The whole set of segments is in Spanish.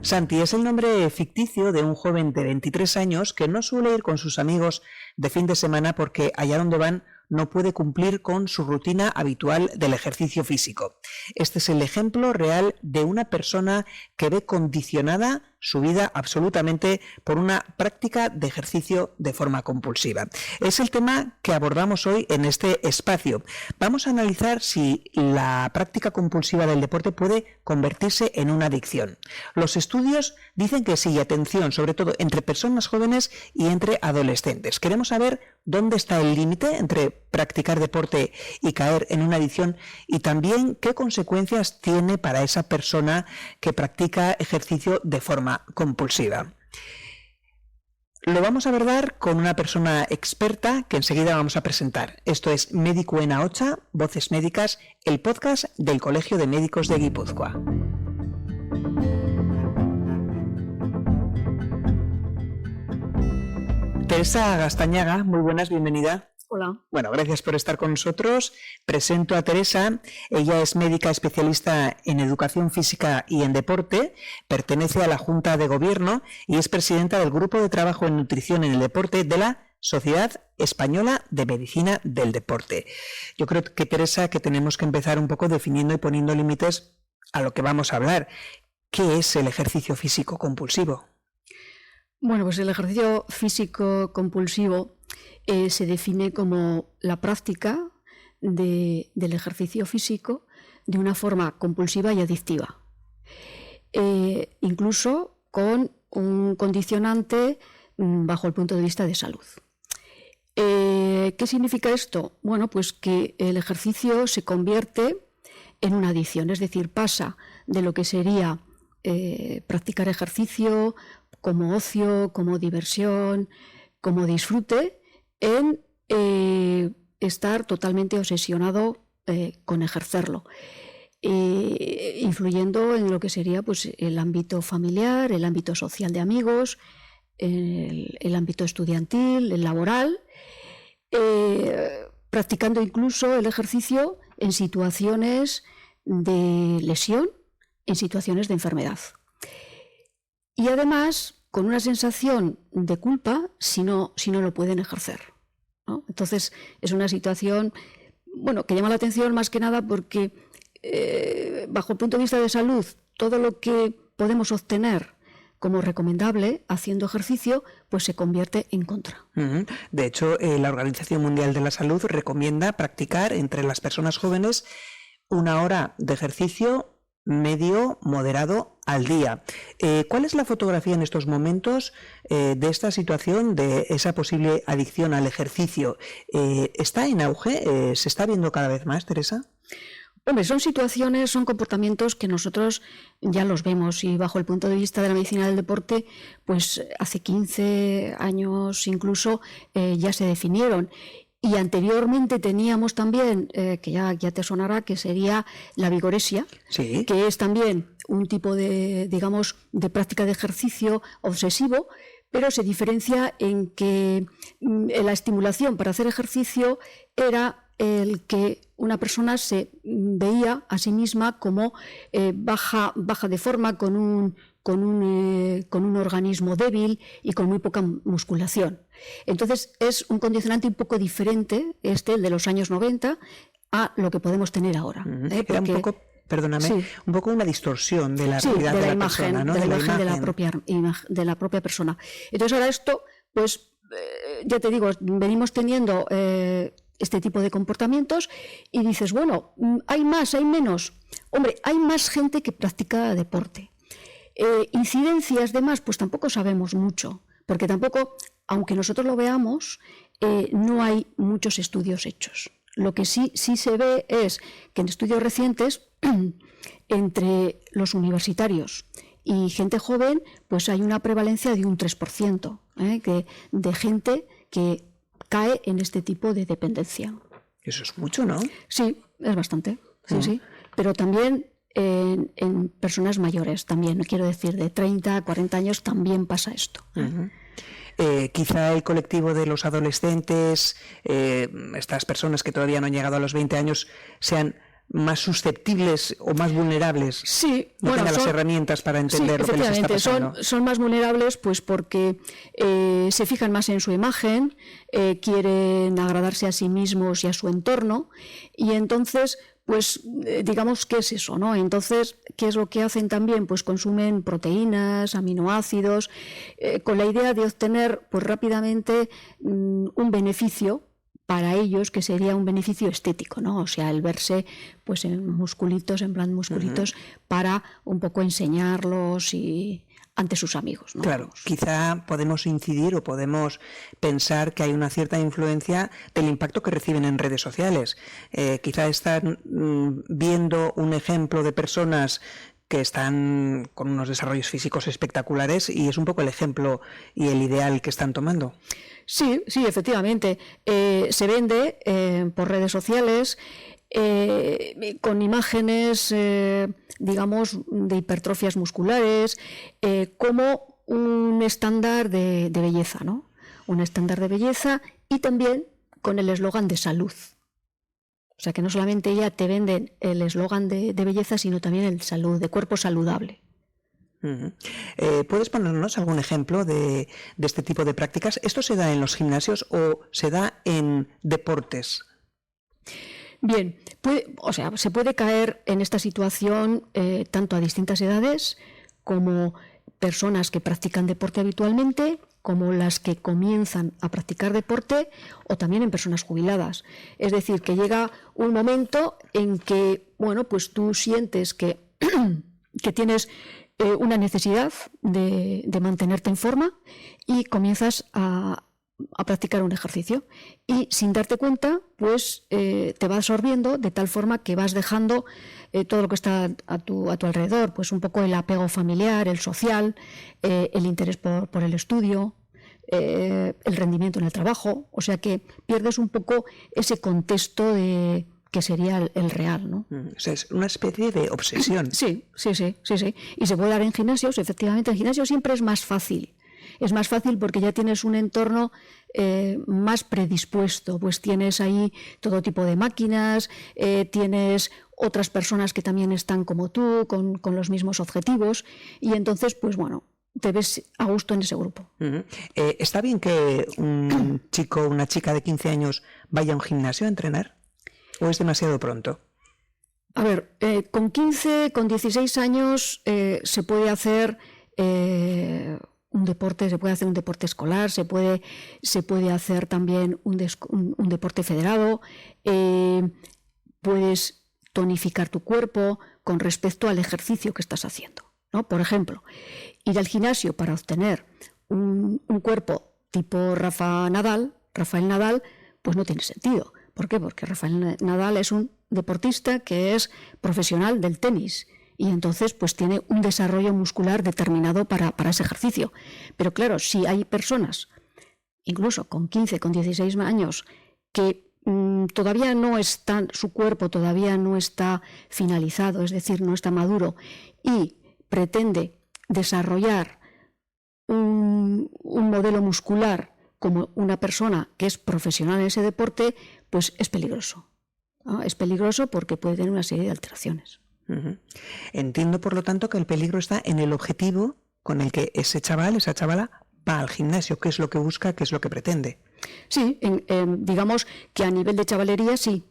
Santi es el nombre ficticio de un joven de 23 años que no suele ir con sus amigos de fin de semana porque allá donde van no puede cumplir con su rutina habitual del ejercicio físico. Este es el ejemplo real de una persona que ve condicionada su vida absolutamente por una práctica de ejercicio de forma compulsiva. Es el tema que abordamos hoy en este espacio. Vamos a analizar si la práctica compulsiva del deporte puede convertirse en una adicción. Los estudios dicen que sí, y atención, sobre todo entre personas jóvenes y entre adolescentes. Queremos saber dónde está el límite entre practicar deporte y caer en una adicción y también qué consecuencias tiene para esa persona que practica ejercicio de forma compulsiva. Lo vamos a abordar con una persona experta que enseguida vamos a presentar. Esto es Médico en Ahocha, Voces Médicas, el podcast del Colegio de Médicos de Guipúzcoa. Teresa Gastañaga, muy buenas, bienvenida. Hola. Bueno, gracias por estar con nosotros. Presento a Teresa. Ella es médica especialista en educación física y en deporte, pertenece a la Junta de Gobierno y es presidenta del Grupo de Trabajo en Nutrición en el Deporte de la Sociedad Española de Medicina del Deporte. Yo creo que, Teresa, que tenemos que empezar un poco definiendo y poniendo límites a lo que vamos a hablar. ¿Qué es el ejercicio físico compulsivo? Bueno, pues el ejercicio físico compulsivo se define como la práctica del ejercicio físico de una forma compulsiva y adictiva, incluso con un condicionante bajo el punto de vista de salud. ¿Qué significa esto? Bueno, pues que el ejercicio se convierte en una adicción, es decir, pasa de lo que sería practicar ejercicio como ocio, como diversión, como disfrute, en estar totalmente obsesionado con ejercerlo, influyendo en lo que sería pues, el ámbito familiar, el ámbito social de amigos, el ámbito estudiantil, el laboral, practicando incluso el ejercicio en situaciones de lesión, en situaciones de enfermedad. Y además con una sensación de culpa si no lo pueden ejercer, ¿no? Entonces es una situación que llama la atención más que nada porque bajo el punto de vista de salud todo lo que podemos obtener como recomendable haciendo ejercicio pues se convierte en contra. De hecho, la Organización Mundial de la Salud recomienda practicar entre las personas jóvenes 1 hora de ejercicio medio moderado al día. ¿Cuál es la fotografía en estos momentos de esta situación, de esa posible adicción al ejercicio? ¿Está en auge? ¿Se está viendo cada vez más, Teresa? Hombre, son comportamientos que nosotros ya los vemos y bajo el punto de vista de la medicina del deporte, pues hace 15 años incluso ya se definieron. Y anteriormente teníamos también, que ya te sonará, que sería la vigoresia, sí, que es también un tipo de práctica de ejercicio obsesivo, pero se diferencia en que la estimulación para hacer ejercicio era el que una persona se veía a sí misma como baja de forma, con un organismo débil y con muy poca musculación. Entonces es un condicionante un poco diferente, el de los años 90, a lo que podemos tener ahora. Era un poco, perdóname, sí, un poco una distorsión de la realidad de la imagen, persona, ¿no? de la imagen de la propia persona. Entonces ahora esto, pues ya te digo, venimos teniendo este tipo de comportamientos y dices, bueno, ¿hay más, hay menos? Hombre, hay más gente que practica deporte. Incidencias de más, pues tampoco sabemos mucho, porque tampoco, aunque nosotros lo veamos, no hay muchos estudios hechos. Lo que sí se ve es que en estudios recientes, entre los universitarios y gente joven, pues hay una prevalencia de un 3% de gente que cae en este tipo de dependencia. Eso es mucho, ¿no? Sí, es bastante, sí. Pero también en personas mayores, también, quiero decir, de 30 a 40 años también pasa esto. Quizá el colectivo de los adolescentes, estas personas que todavía no han llegado a los 20 años, sean más susceptibles o más vulnerables. Sí, no tengan las herramientas para entender lo que les está pasando. Son más vulnerables pues porque se fijan más en su imagen, quieren agradarse a sí mismos y a su entorno, y entonces pues digamos que es eso, ¿no? Entonces, ¿qué es lo que hacen también? Pues consumen proteínas, aminoácidos, con la idea de obtener pues rápidamente un beneficio para ellos, que sería un beneficio estético, ¿no? O sea, el verse pues en musculitos, en plan musculitos, para un poco enseñarlos y ante sus amigos, ¿no? Claro, quizá podemos incidir o podemos pensar que hay una cierta influencia del impacto que reciben en redes sociales. Quizá están viendo un ejemplo de personas que están con unos desarrollos físicos espectaculares y es un poco el ejemplo y el ideal que están tomando. Sí, efectivamente. Se vende por redes sociales con imágenes, digamos, de hipertrofias musculares, como un estándar de belleza, ¿no? Un estándar de belleza y también con el eslogan de salud. O sea, que no solamente ya te venden el eslogan de belleza, sino también el salud, de cuerpo saludable. ¿Puedes ponernos algún ejemplo de este tipo de prácticas? ¿Esto se da en los gimnasios o se da en deportes? Bien, se puede caer en esta situación tanto a distintas edades como personas que practican deporte habitualmente, como las que comienzan a practicar deporte, o también en personas jubiladas. Es decir, que llega un momento en que, bueno, pues tú sientes que tienes una necesidad de mantenerte en forma y comienzas a practicar un ejercicio y sin darte cuenta pues te va absorbiendo de tal forma que vas dejando todo lo que está a tu alrededor, pues un poco el apego familiar, el social, el interés por el estudio, el rendimiento en el trabajo, o sea que pierdes un poco ese contexto de que sería el real, ¿no? O sea, es una especie de obsesión. Sí. Y se puede dar en gimnasios, efectivamente. En gimnasios siempre es más fácil. Es más fácil porque ya tienes un entorno más predispuesto, pues tienes ahí todo tipo de máquinas, tienes otras personas que también están como tú, con los mismos objetivos, y entonces, pues bueno, te ves a gusto en ese grupo. ¿Está bien que un chico o una chica de 15 años vaya a un gimnasio a entrenar? ¿O es demasiado pronto? A ver, con 15, con 16 años se puede hacer un deporte, se puede hacer un deporte escolar, se puede hacer también un deporte federado, puedes tonificar tu cuerpo con respecto al ejercicio que estás haciendo, ¿no? Por ejemplo, ir al gimnasio para obtener un cuerpo tipo Rafael Nadal, pues no tiene sentido. ¿Por qué? Porque Rafael Nadal es un deportista que es profesional del tenis y entonces pues tiene un desarrollo muscular determinado para ese ejercicio. Pero claro, si hay personas, incluso con 15, con 16 años, que todavía no están, su cuerpo todavía no está finalizado, es decir, no está maduro, y pretende desarrollar un modelo muscular como una persona que es profesional en ese deporte, pues es peligroso. ¿No? Es peligroso porque puede tener una serie de alteraciones. Entiendo, por lo tanto, que el peligro está en el objetivo con el que ese chaval, esa chavala, va al gimnasio. ¿Qué es lo que busca? ¿Qué es lo que pretende? Sí, digamos que a nivel de chavalería sí,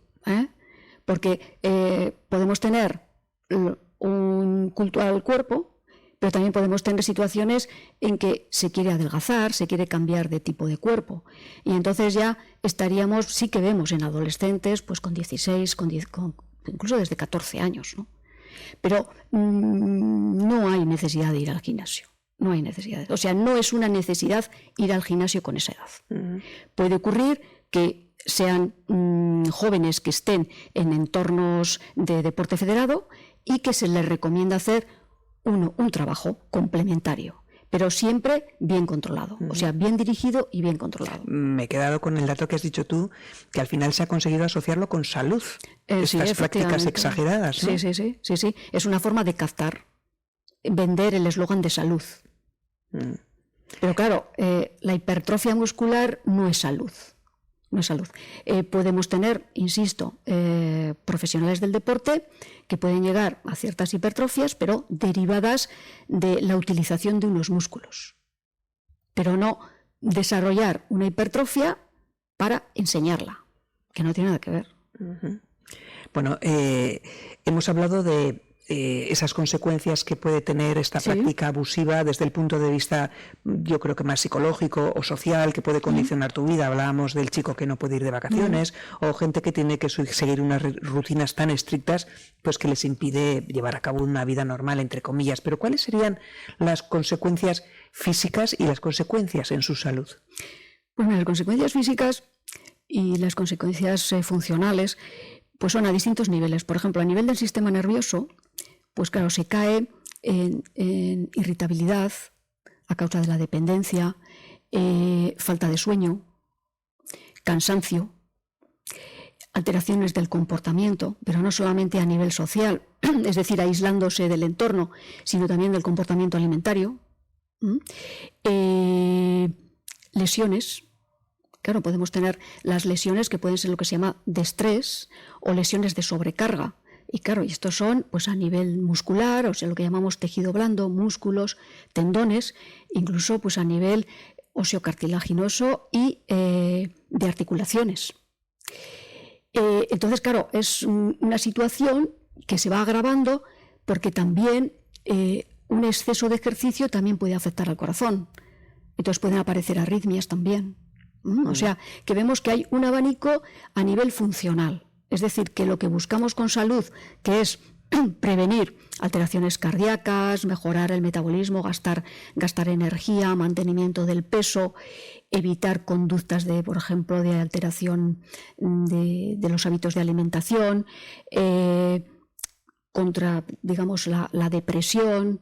porque podemos tener un culto al cuerpo, pero también podemos tener situaciones en que se quiere adelgazar, se quiere cambiar de tipo de cuerpo. Y entonces ya estaríamos, sí que vemos en adolescentes, pues con 16, incluso desde 14 años, ¿no? Pero no hay necesidad de ir al gimnasio. No hay necesidad. O sea, no es una necesidad ir al gimnasio con esa edad. Puede ocurrir que sean jóvenes que estén en entornos de deporte federado y que se les recomienda hacer un trabajo complementario, pero siempre bien controlado, o sea, bien dirigido y bien controlado. Me he quedado con el dato que has dicho tú, que al final se ha conseguido asociarlo con salud. Estas prácticas exageradas, ¿no? Sí. Es una forma de captar, vender el eslogan de salud. Pero claro, la hipertrofia muscular no es salud. no es salud. Podemos tener, insisto, profesionales del deporte que pueden llegar a ciertas hipertrofias, pero derivadas de la utilización de unos músculos. Pero no desarrollar una hipertrofia para enseñarla, que no tiene nada que ver. Uh-huh. Bueno, hemos hablado de esas consecuencias que puede tener esta práctica abusiva desde el punto de vista, yo creo que más psicológico o social, que puede condicionar tu vida. Hablábamos del chico que no puede ir de vacaciones o gente que tiene que seguir unas rutinas tan estrictas pues que les impide llevar a cabo una vida normal, entre comillas. Pero ¿cuáles serían las consecuencias físicas y las consecuencias en su salud? Pues las consecuencias físicas y las consecuencias funcionales pues son a distintos niveles. Por ejemplo, a nivel del sistema nervioso, pues claro, se cae en irritabilidad a causa de la dependencia, falta de sueño, cansancio, alteraciones del comportamiento, pero no solamente a nivel social, es decir, aislándose del entorno, sino también del comportamiento alimentario, lesiones. Claro, podemos tener las lesiones que pueden ser lo que se llama de estrés o lesiones de sobrecarga. Y claro, estos son pues a nivel muscular, o sea, lo que llamamos tejido blando, músculos, tendones, incluso pues a nivel óseo-cartilaginoso y de articulaciones. Entonces, claro, es una situación que se va agravando porque también un exceso de ejercicio también puede afectar al corazón. Entonces pueden aparecer arritmias también. O sea, que vemos que hay un abanico a nivel funcional. Es decir, que lo que buscamos con salud, que es prevenir alteraciones cardíacas, mejorar el metabolismo, gastar energía, mantenimiento del peso, evitar conductas de, por ejemplo, de alteración de los hábitos de alimentación, contra, digamos, la depresión,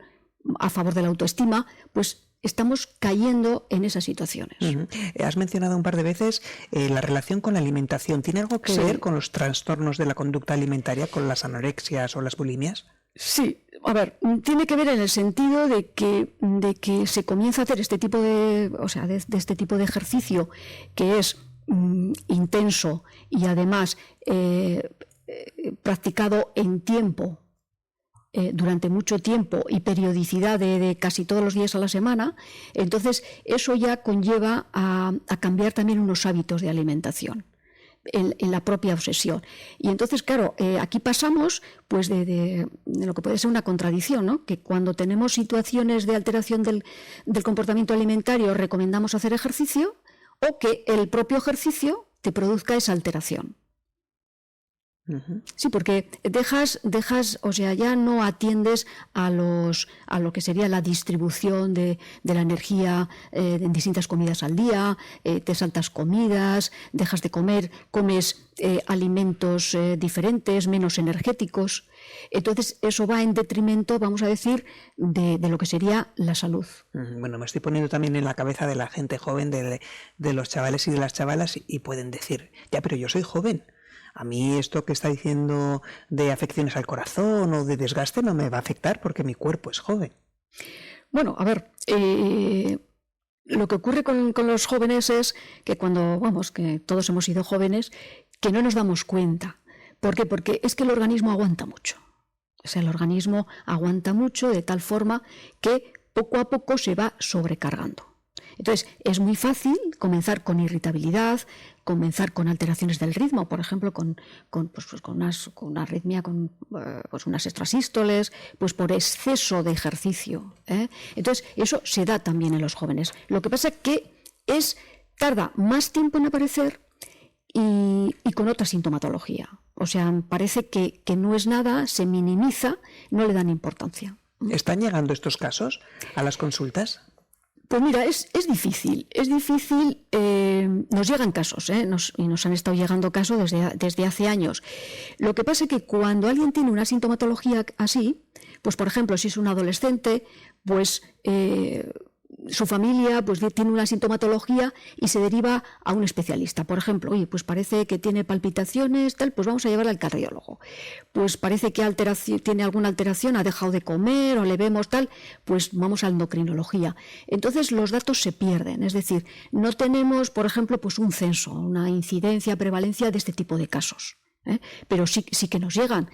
a favor de la autoestima, pues estamos cayendo en esas situaciones. Uh-huh. Has mencionado un par de veces la relación con la alimentación. ¿Tiene algo que ver con los trastornos de la conducta alimentaria, con las anorexias o las bulimias? Sí, a ver, tiene que ver en el sentido de que se comienza a hacer este tipo de este tipo de ejercicio que es intenso y además practicado en tiempo. Durante mucho tiempo y periodicidad de casi todos los días a la semana, entonces eso ya conlleva a cambiar también unos hábitos de alimentación en la propia obsesión. Y entonces, claro, aquí pasamos pues de lo que puede ser una contradicción, ¿no? Que cuando tenemos situaciones de alteración del comportamiento alimentario recomendamos hacer ejercicio, o que el propio ejercicio te produzca esa alteración. Uh-huh. Sí, porque dejas, o sea, ya no atiendes a lo que sería la distribución de la energía en distintas comidas al día, te saltas comidas, dejas de comer, comes alimentos diferentes, menos energéticos. Entonces eso va en detrimento, vamos a decir, de lo que sería la salud. Bueno, me estoy poniendo también en la cabeza de la gente joven, de los chavales y de las chavalas, y pueden decir, ya, pero yo soy joven. A mí esto que está diciendo de afecciones al corazón o de desgaste no me va a afectar porque mi cuerpo es joven. Bueno, a ver, lo que ocurre con los jóvenes es que que todos hemos sido jóvenes, que no nos damos cuenta. ¿Por qué? Porque es que el organismo aguanta mucho. O sea, el organismo aguanta mucho de tal forma que poco a poco se va sobrecargando. Entonces, es muy fácil comenzar con irritabilidad, comenzar con alteraciones del ritmo, por ejemplo, con una arritmia, con unas extrasístoles, pues por exceso de ejercicio. Entonces, eso se da también en los jóvenes. Lo que pasa es que tarda más tiempo en aparecer y con otra sintomatología. O sea, parece que no es nada, se minimiza, no le dan importancia. ¿Están llegando estos casos a las consultas? Pues mira, es difícil, nos llegan casos, y nos han estado llegando casos desde hace años. Lo que pasa es que cuando alguien tiene una sintomatología así, pues por ejemplo, si es un adolescente, pues su familia pues tiene una sintomatología y se deriva a un especialista. Por ejemplo, oye, pues parece que tiene palpitaciones, tal, pues vamos a llevarla al cardiólogo. Pues parece que tiene alguna alteración, ha dejado de comer o le vemos tal, pues vamos a endocrinología. Entonces los datos se pierden, es decir, no tenemos, por ejemplo, pues un censo, una incidencia, prevalencia de este tipo de casos. Pero sí que nos llegan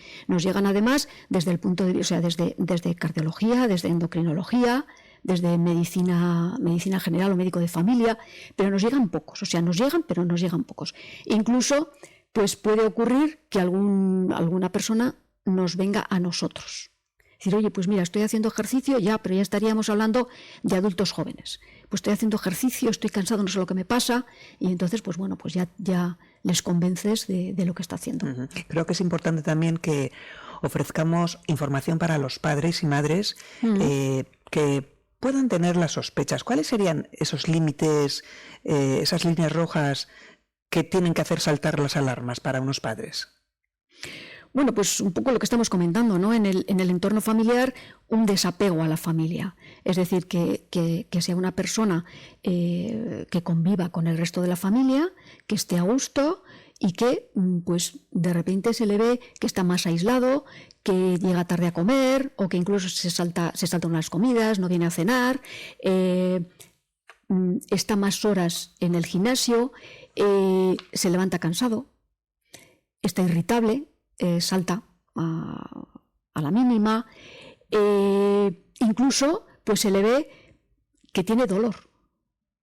además desde el punto de vista, o sea, desde cardiología, desde endocrinología, desde medicina general o médico de familia, pero nos llegan pocos, o sea, nos llegan, pero nos llegan pocos. Incluso, pues puede ocurrir que alguna persona nos venga a nosotros. Decir, oye, pues mira, estoy haciendo ejercicio, pero ya estaríamos hablando de adultos jóvenes. Pues estoy haciendo ejercicio, estoy cansado, no sé lo que me pasa, y entonces, pues bueno, pues ya les convences de lo que está haciendo. Creo que es importante también que ofrezcamos información para los padres y madres que puedan tener las sospechas. ¿Cuáles serían esos límites, esas líneas rojas que tienen que hacer saltar las alarmas para unos padres? Bueno, pues un poco lo que estamos comentando, ¿no? En el entorno familiar, un desapego a la familia. Es decir, que sea una persona que conviva con el resto de la familia, que esté a gusto y que pues de repente se le ve que está más aislado, que llega tarde a comer o que incluso se salta unas comidas, no viene a cenar, está más horas en el gimnasio, se levanta cansado, está irritable, salta a la mínima, incluso pues se le ve que tiene dolor,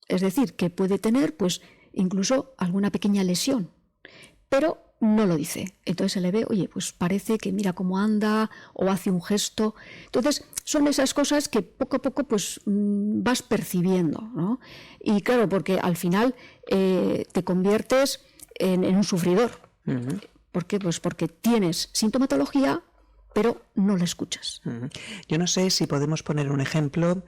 es decir, que puede tener pues incluso alguna pequeña lesión, pero no lo dice. Entonces se le ve, oye, pues parece que mira cómo anda o hace un gesto. Entonces son esas cosas que poco a poco pues vas percibiendo, ¿no? Y claro, porque al final te conviertes en un sufridor. Uh-huh. ¿Por qué? Pues porque tienes sintomatología, pero no la escuchas. Yo no sé si podemos poner un ejemplo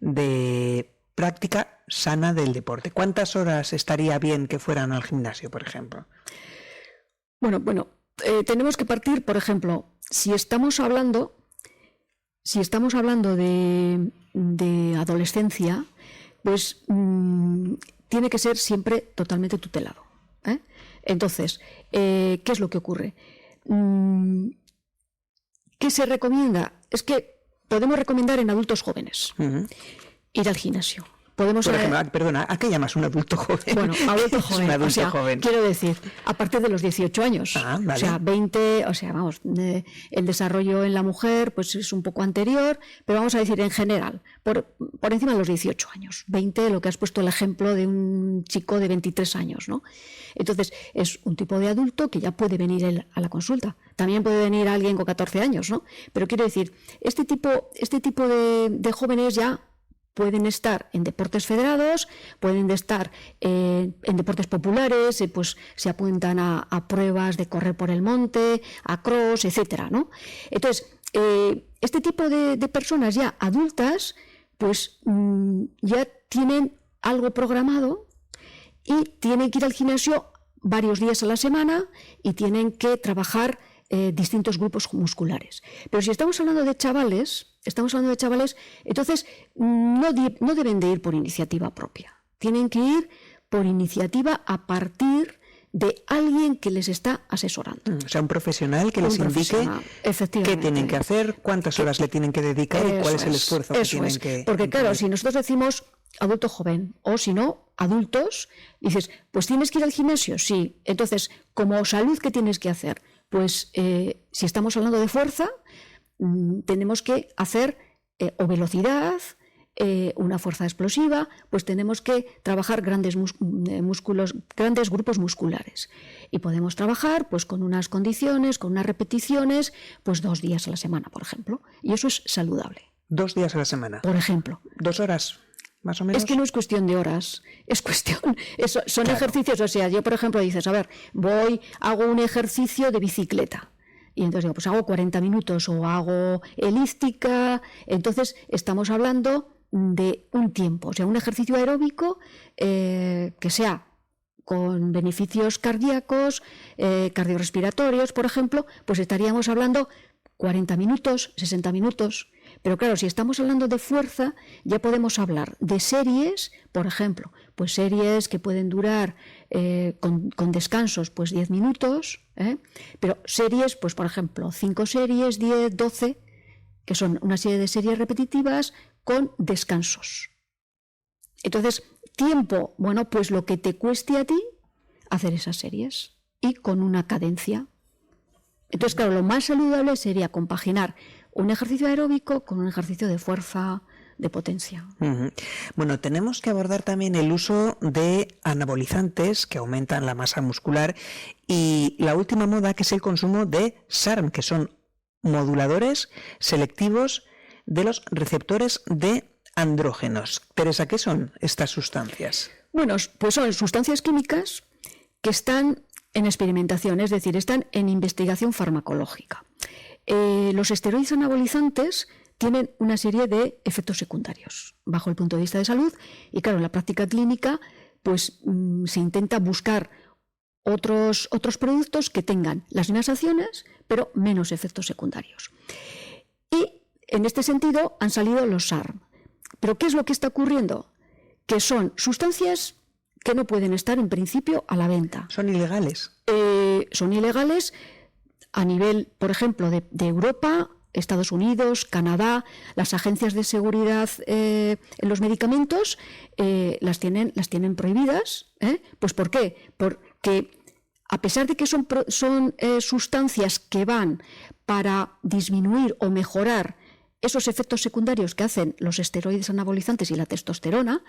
de práctica sana del deporte. ¿Cuántas horas estaría bien que fueran al gimnasio, por ejemplo? Bueno, tenemos que partir, por ejemplo, si estamos hablando de adolescencia, pues tiene que ser siempre totalmente tutelado. Entonces, ¿qué es lo que ocurre? ¿Qué se recomienda? Es que podemos recomendar en adultos jóvenes ir al gimnasio. Podemos por ejemplo, perdona, ¿a qué llamas un adulto joven? Bueno, adulto joven. Un adulto o sea, joven. Quiero decir, a partir de los 18 años. Vale. O sea, 20, o sea, vamos, el desarrollo en la mujer pues es un poco anterior, pero vamos a decir en general, por encima de los 18 años. 20, lo que has puesto el ejemplo de un chico de 23 años, ¿no? Entonces, es un tipo de adulto que ya puede venir él a la consulta. También puede venir alguien con 14 años, ¿no? Pero quiero decir, este tipo de jóvenes ya pueden estar en deportes federados, pueden estar en deportes populares, pues se apuntan a pruebas de correr por el monte, a cross, etcétera, ¿no? Entonces, este tipo de personas ya adultas, pues ya tienen algo programado y tienen que ir al gimnasio varios días a la semana y tienen que trabajar distintos grupos musculares. Pero si estamos hablando de chavales, entonces no deben de ir por iniciativa propia. Tienen que ir por iniciativa a partir de alguien que les está asesorando. O sea, un profesional que les indique qué tienen que hacer, cuántas horas le tienen que dedicar y cuál es el esfuerzo que tienen que... Porque claro, si nosotros decimos adulto joven o si no, adultos, dices, pues tienes que ir al gimnasio, sí. Entonces, como salud, ¿qué tienes que hacer? Pues si estamos hablando de fuerza, tenemos que hacer o velocidad, una fuerza explosiva, pues tenemos que trabajar grandes grupos musculares. Y podemos trabajar pues con unas condiciones, con unas repeticiones, pues 2 días a la semana, por ejemplo. Y eso es saludable. 2 días a la semana. Por ejemplo. 2 horas. Más o menos. Es que no es cuestión de horas, son claro. Ejercicios, o sea, yo por ejemplo dices, a ver, hago un ejercicio de bicicleta y entonces digo, pues hago 40 minutos o hago elíptica, entonces estamos hablando de un tiempo, o sea, un ejercicio aeróbico que sea con beneficios cardíacos, cardiorrespiratorios, por ejemplo, pues estaríamos hablando 40 minutos, 60 minutos. Pero claro, si estamos hablando de fuerza, ya podemos hablar de series, por ejemplo, pues series que pueden durar con descansos pues 10 minutos, pero series, pues por ejemplo, 5 series, 10, 12, que son una serie de series repetitivas con descansos. Entonces, tiempo, bueno, pues lo que te cueste a ti hacer esas series y con una cadencia. Entonces, claro, lo más saludable sería compaginar un ejercicio aeróbico con un ejercicio de fuerza, de potencia. Bueno, tenemos que abordar también el uso de anabolizantes que aumentan la masa muscular y la última moda, que es el consumo de SARM, que son moduladores selectivos de los receptores de andrógenos. Teresa, ¿qué son estas sustancias? Bueno, pues son sustancias químicas que están en experimentación, es decir, están en investigación farmacológica. Los esteroides anabolizantes tienen una serie de efectos secundarios bajo el punto de vista de salud y claro, en la práctica clínica pues se intenta buscar otros productos que tengan las mismas acciones pero menos efectos secundarios. Y en este sentido han salido los SARM. ¿Pero qué es lo que está ocurriendo? Que son sustancias que no pueden estar en principio a la venta. ¿Son ilegales? Son ilegales a nivel, por ejemplo, de Europa, Estados Unidos, Canadá. Las agencias de seguridad en los medicamentos las tienen prohibidas. ¿Pues por qué? Porque a pesar de que son sustancias que van para disminuir o mejorar esos efectos secundarios que hacen los esteroides anabolizantes y la testosterona,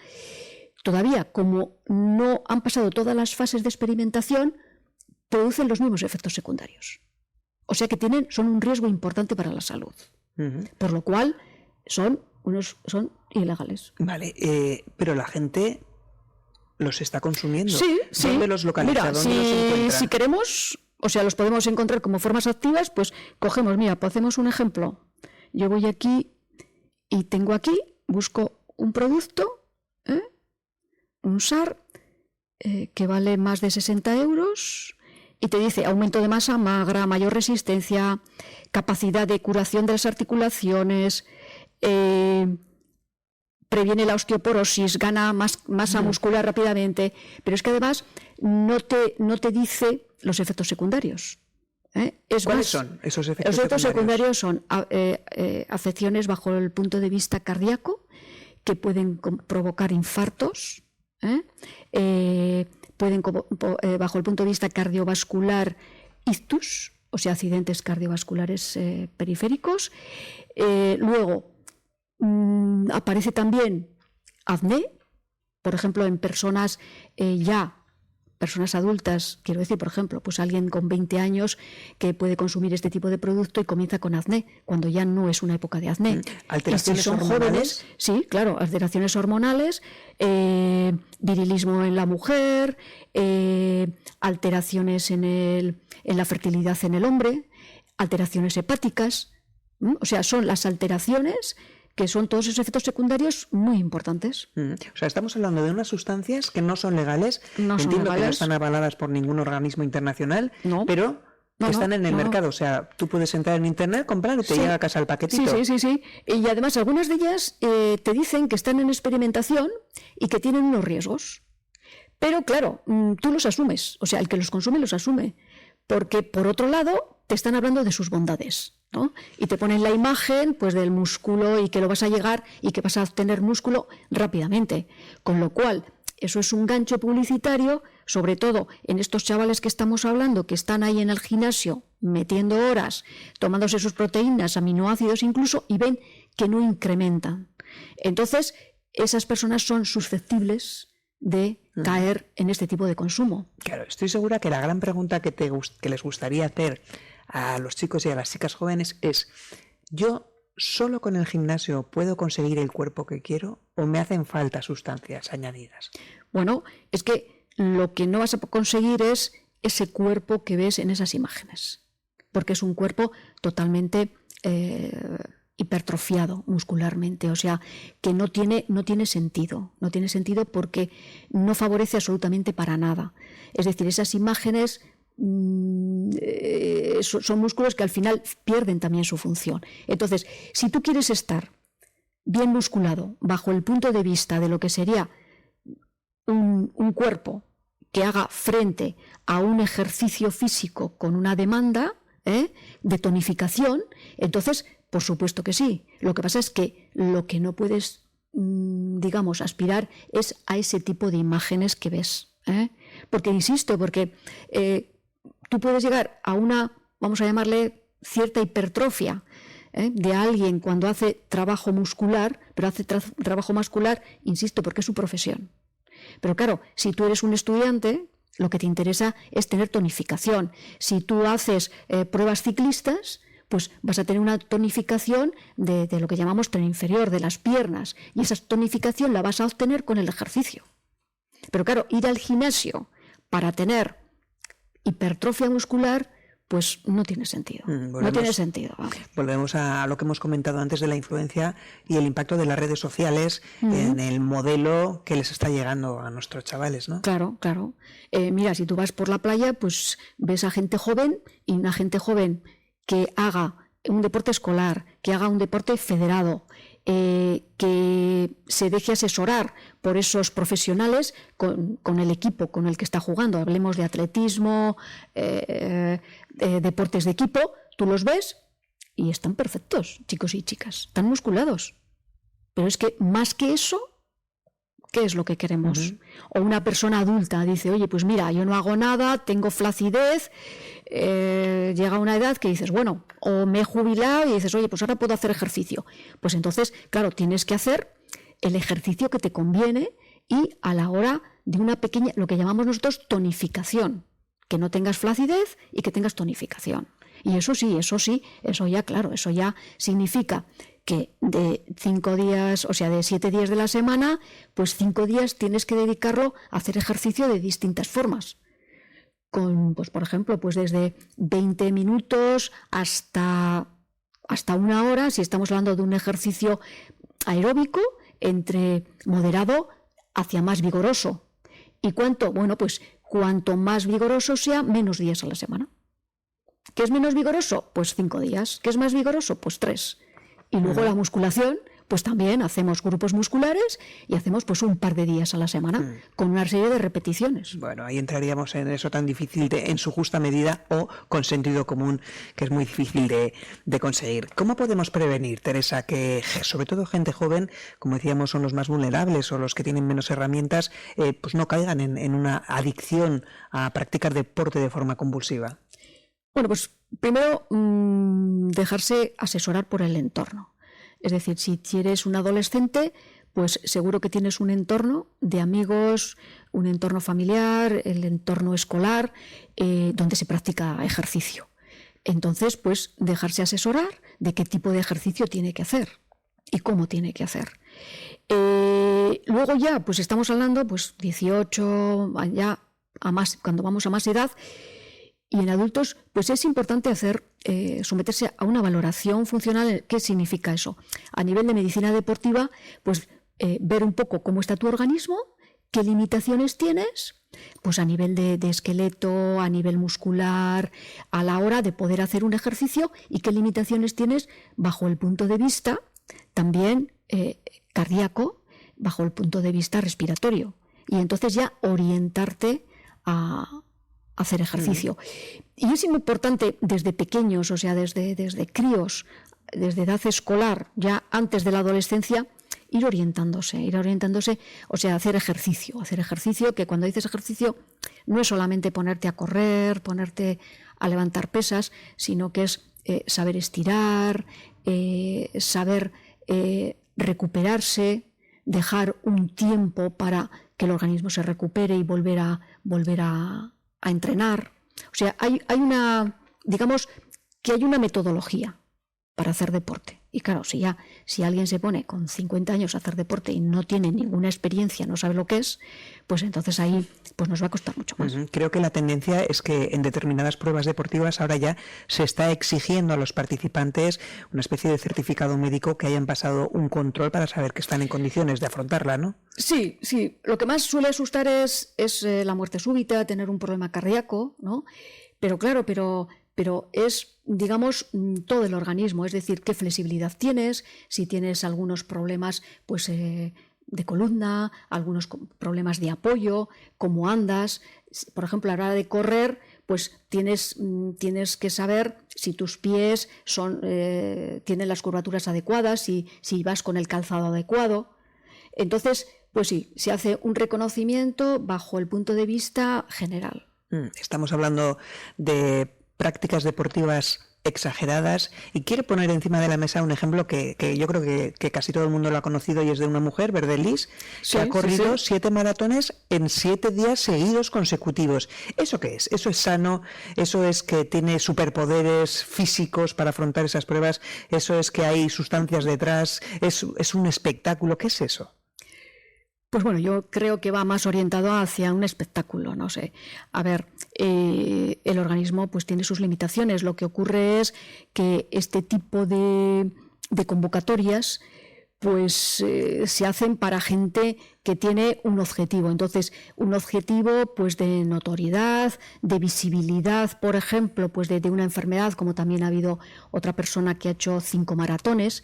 todavía, como no han pasado todas las fases de experimentación, producen los mismos efectos secundarios. O sea que son un riesgo importante para la salud. Por lo cual son ilegales. Vale, pero la gente los está consumiendo. Sí. ¿Dónde los localiza? Mira, ¿Dónde los encuentra? si queremos, o sea, los podemos encontrar como formas activas, pues cogemos, mira, pues hacemos un ejemplo. Yo voy aquí y tengo aquí, busco un producto, un SAR, que vale más de 60 euros y te dice aumento de masa magra, mayor resistencia, capacidad de curación de las articulaciones, previene la osteoporosis, gana masa muscular rápidamente, pero es que además no te dice los efectos secundarios. ¿Cuáles son esos efectos secundarios? Los efectos secundarios son afecciones bajo el punto de vista cardíaco que pueden provocar infartos, pueden bajo el punto de vista cardiovascular ictus, o sea, accidentes cardiovasculares periféricos. Luego aparece también acné, por ejemplo, en personas personas adultas, quiero decir, por ejemplo, pues alguien con 20 años que puede consumir este tipo de producto y comienza con acné, cuando ya no es una época de acné. ¿Alteraciones si son hormonales? Jóvenes, sí, claro, alteraciones hormonales, virilismo en la mujer, alteraciones en la fertilidad en el hombre, alteraciones hepáticas, o sea, son las alteraciones que son todos esos efectos secundarios muy importantes. O sea, estamos hablando de unas sustancias que no son legales, entiendo que no están avaladas por ningún organismo internacional, pero están en el mercado. O sea, tú puedes entrar en internet, comprar y te llega a casa el paquetito. Sí. Y además algunas de ellas te dicen que están en experimentación y que tienen unos riesgos. Pero claro, tú los asumes, o sea, el que los consume los asume, porque por otro lado te están hablando de sus bondades, ¿no? Y te ponen la imagen pues del músculo y que lo vas a llegar y que vas a obtener músculo rápidamente. Con lo cual, eso es un gancho publicitario, sobre todo en estos chavales que estamos hablando, que están ahí en el gimnasio metiendo horas, tomándose sus proteínas, aminoácidos incluso, y ven que no incrementan. Entonces, esas personas son susceptibles de caer en este tipo de consumo. Claro, estoy segura que la gran pregunta que les gustaría hacer a los chicos y a las chicas jóvenes es: ¿yo solo con el gimnasio puedo conseguir el cuerpo que quiero o me hacen falta sustancias añadidas? Bueno, es que lo que no vas a conseguir es ese cuerpo que ves en esas imágenes, porque es un cuerpo totalmente hipertrofiado muscularmente, o sea, que no tiene sentido porque no favorece absolutamente para nada. Es decir, esas imágenes son músculos que al final pierden también su función. Entonces, si tú quieres estar bien musculado bajo el punto de vista de lo que sería un cuerpo que haga frente a un ejercicio físico con una demanda de tonificación, entonces, por supuesto que sí. Lo que pasa es que lo que no puedes, digamos, aspirar es a ese tipo de imágenes que ves. Porque, insisto, porque tú puedes llegar a una, vamos a llamarle, cierta hipertrofia de alguien cuando hace trabajo muscular, pero hace trabajo muscular, insisto, porque es su profesión. Pero claro, si tú eres un estudiante, lo que te interesa es tener tonificación. Si tú haces pruebas ciclistas, pues vas a tener una tonificación de lo que llamamos tren inferior, de las piernas, y esa tonificación la vas a obtener con el ejercicio. Pero claro, ir al gimnasio para tener hipertrofia muscular, pues no tiene sentido. No tiene sentido. Volvemos a lo que hemos comentado antes de la influencia y el impacto de las redes sociales en el modelo que les está llegando a nuestros chavales, ¿no? Claro, claro. Mira, si tú vas por la playa, pues ves a gente joven, y una gente joven que haga un deporte escolar, que haga un deporte federado, que se deje asesorar por esos profesionales con el equipo con el que está jugando. Hablemos de atletismo, deportes de equipo. Tú los ves y están perfectos, chicos y chicas, están musculados. Pero es que más que eso, ¿qué es lo que queremos? O una persona adulta dice, oye, pues mira, yo no hago nada, tengo flacidez, llega a una edad que dices, bueno, o me he jubilado y dices, oye, pues ahora puedo hacer ejercicio. Pues entonces, claro, tienes que hacer el ejercicio que te conviene y a la hora de una pequeña, lo que llamamos nosotros tonificación, que no tengas flacidez y que tengas tonificación. Y eso ya, claro, eso ya significa que de 5 días, o sea, de 7 días de la semana, pues 5 días tienes que dedicarlo a hacer ejercicio de distintas formas. Con, pues por ejemplo, pues desde 20 minutos hasta 1 hora, si estamos hablando de un ejercicio aeróbico, entre moderado hacia más vigoroso. ¿Y cuánto? Bueno, pues cuanto más vigoroso sea, menos días a la semana. ¿Qué es menos vigoroso? Pues 5 días. ¿Qué es más vigoroso? Pues 3. Y luego la musculación, pues también hacemos grupos musculares y hacemos pues un par de días a la semana con una serie de repeticiones. Bueno, ahí entraríamos en eso tan difícil en su justa medida o con sentido común, que es muy difícil de conseguir. ¿Cómo podemos prevenir, Teresa, que sobre todo gente joven, como decíamos, son los más vulnerables o los que tienen menos herramientas, pues no caigan en una adicción a practicar deporte de forma compulsiva? Bueno, pues primero dejarse asesorar por el entorno. Es decir, si eres un adolescente, pues seguro que tienes un entorno de amigos, un entorno familiar, el entorno escolar, donde se practica ejercicio. Entonces, pues dejarse asesorar de qué tipo de ejercicio tiene que hacer y cómo tiene que hacer. Luego ya, pues estamos hablando, pues 18, ya a más, cuando vamos a más edad. Y en adultos, pues es importante someterse a una valoración funcional. ¿Qué significa eso? A nivel de medicina deportiva, pues ver un poco cómo está tu organismo, qué limitaciones tienes, pues a nivel de esqueleto, a nivel muscular, a la hora de poder hacer un ejercicio, y qué limitaciones tienes bajo el punto de vista también cardíaco, bajo el punto de vista respiratorio. Y entonces ya orientarte a hacer ejercicio. Y es importante desde pequeños, o sea, desde críos, desde edad escolar, ya antes de la adolescencia, ir orientándose, o sea, hacer ejercicio, que cuando dices ejercicio no es solamente ponerte a correr, ponerte a levantar pesas, sino que es saber estirar, saber recuperarse, dejar un tiempo para que el organismo se recupere y volver a entrenar. O sea, hay una, digamos, que hay una metodología para hacer deporte. Y claro, si alguien se pone con 50 años a hacer deporte y no tiene ninguna experiencia, no sabe lo que es, pues entonces ahí pues nos va a costar mucho más. Creo que la tendencia es que en determinadas pruebas deportivas ahora ya se está exigiendo a los participantes una especie de certificado médico que hayan pasado un control para saber que están en condiciones de afrontarla, ¿no? Sí, sí. Lo que más suele asustar es la muerte súbita, tener un problema cardíaco, ¿no? Pero claro, pero es, digamos, todo el organismo, es decir, qué flexibilidad tienes, si tienes algunos problemas, pues de columna, algunos problemas de apoyo, cómo andas. Por ejemplo, a la hora de correr, pues tienes que saber si tus pies tienen las curvaturas adecuadas, si vas con el calzado adecuado. Entonces, pues sí, se hace un reconocimiento bajo el punto de vista general. Estamos hablando de prácticas deportivas exageradas y quiero poner encima de la mesa un ejemplo que yo creo que casi todo el mundo lo ha conocido y es de una mujer, Verdelis, que ha corrido 7 maratones en 7 días seguidos consecutivos. ¿Eso qué es? ¿Eso es sano? ¿Eso es que tiene superpoderes físicos para afrontar esas pruebas? ¿Eso es que hay sustancias detrás? ¿Es un espectáculo? ¿Qué es eso? Pues bueno, yo creo que va más orientado hacia un espectáculo, no sé. A ver, el organismo pues tiene sus limitaciones. Lo que ocurre es que este tipo de convocatorias pues se hacen para gente que tiene un objetivo. Entonces, un objetivo pues de notoriedad, de visibilidad, por ejemplo, pues de una enfermedad, como también ha habido otra persona que ha hecho 5 maratones.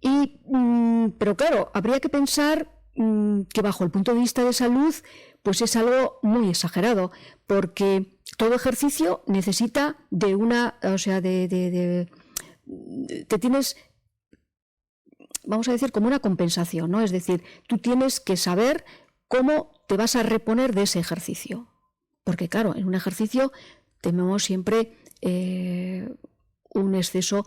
Pero claro, habría que pensar que bajo el punto de vista de salud pues es algo muy exagerado, porque todo ejercicio necesita de una, o sea, te tienes, vamos a decir, como una compensación, ¿no? Es decir, tú tienes que saber cómo te vas a reponer de ese ejercicio, porque claro, en un ejercicio tenemos siempre un exceso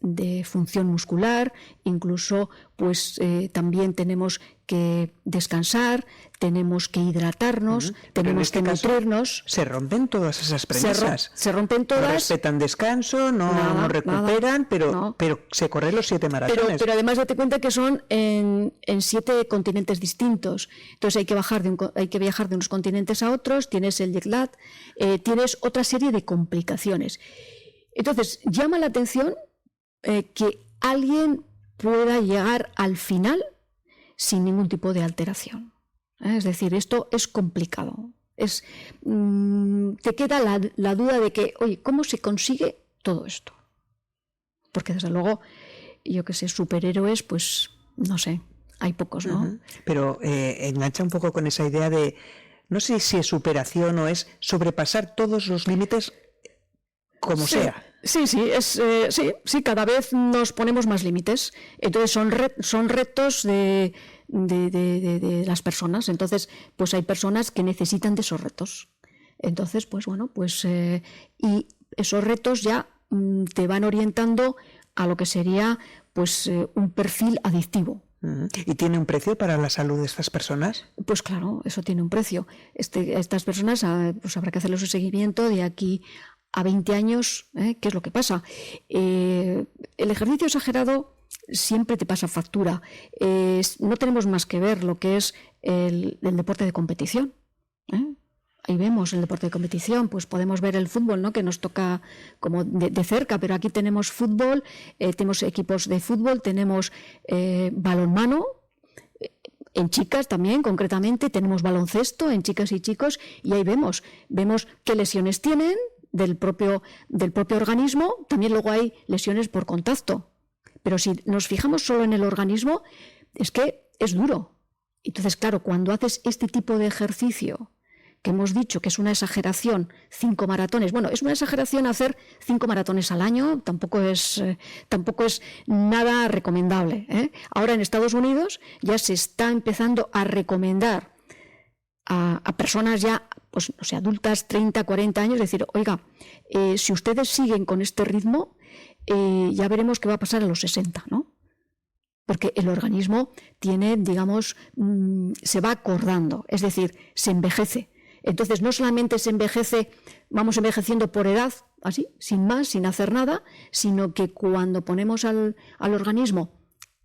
de función muscular, incluso pues también tenemos que descansar, tenemos que hidratarnos, tenemos que nutrirnos. Se rompen todas esas premisas. Se rompen todas. No respetan descanso, no recuperan, pero se corren los 7 maratones. Pero además date cuenta que son en 7 continentes distintos. Entonces hay que viajar de unos continentes a otros, tienes el jet lag, tienes otra serie de complicaciones. Entonces llama la atención que alguien pueda llegar al final sin ningún tipo de alteración. Es decir, esto es complicado. Te queda la duda de que, oye, ¿cómo se consigue todo esto? Porque desde luego, yo que sé, superhéroes, pues no sé, hay pocos, ¿no? Pero engancha un poco con esa idea de, no sé si es superación o es sobrepasar todos los límites como sea. Sí, cada vez nos ponemos más límites. Entonces son retos de las personas. Entonces, pues hay personas que necesitan de esos retos. Entonces, pues bueno, pues y esos retos ya te van orientando a lo que sería pues un perfil adictivo. ¿Y tiene un precio para la salud de estas personas? Pues claro, eso tiene un precio. Estas personas pues habrá que hacerles un seguimiento de aquí a 20 años, ¿qué es lo que pasa? El ejercicio exagerado siempre te pasa factura. No tenemos más que ver lo que es el deporte de competición. Ahí vemos el deporte de competición, pues podemos ver el fútbol, ¿no? Que nos toca como de cerca, pero aquí tenemos fútbol, tenemos equipos de fútbol, tenemos balonmano, en chicas también, concretamente, tenemos baloncesto en chicas y chicos, y ahí vemos qué lesiones tienen del propio organismo. También luego hay lesiones por contacto. Pero si nos fijamos solo en el organismo, es que es duro. Entonces, claro, cuando haces este tipo de ejercicio, que hemos dicho que es una exageración, 5 maratones, bueno, es una exageración hacer 5 maratones al año, tampoco es nada recomendable, Ahora en Estados Unidos ya se está empezando a recomendar a personas ya, pues no sé, adultas, 30, 40 años, decir, oiga, si ustedes siguen con este ritmo, ya veremos qué va a pasar a los 60, ¿no? Porque el organismo tiene, digamos, se va acordando, es decir, se envejece. Entonces no solamente se envejece, vamos envejeciendo por edad, así, sin más, sin hacer nada, sino que cuando ponemos al organismo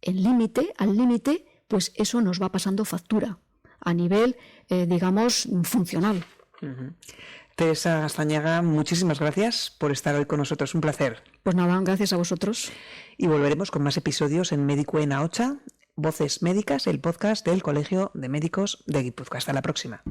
al límite, pues eso nos va pasando factura. a nivel, digamos, funcional. Teresa Gaztañaga, muchísimas gracias por estar hoy con nosotros. Un placer. Pues nada, gracias a vosotros. Y volveremos con más episodios en Médico en Ahocha, Voces Médicas, el podcast del Colegio de Médicos de Guipúzcoa. Hasta la próxima.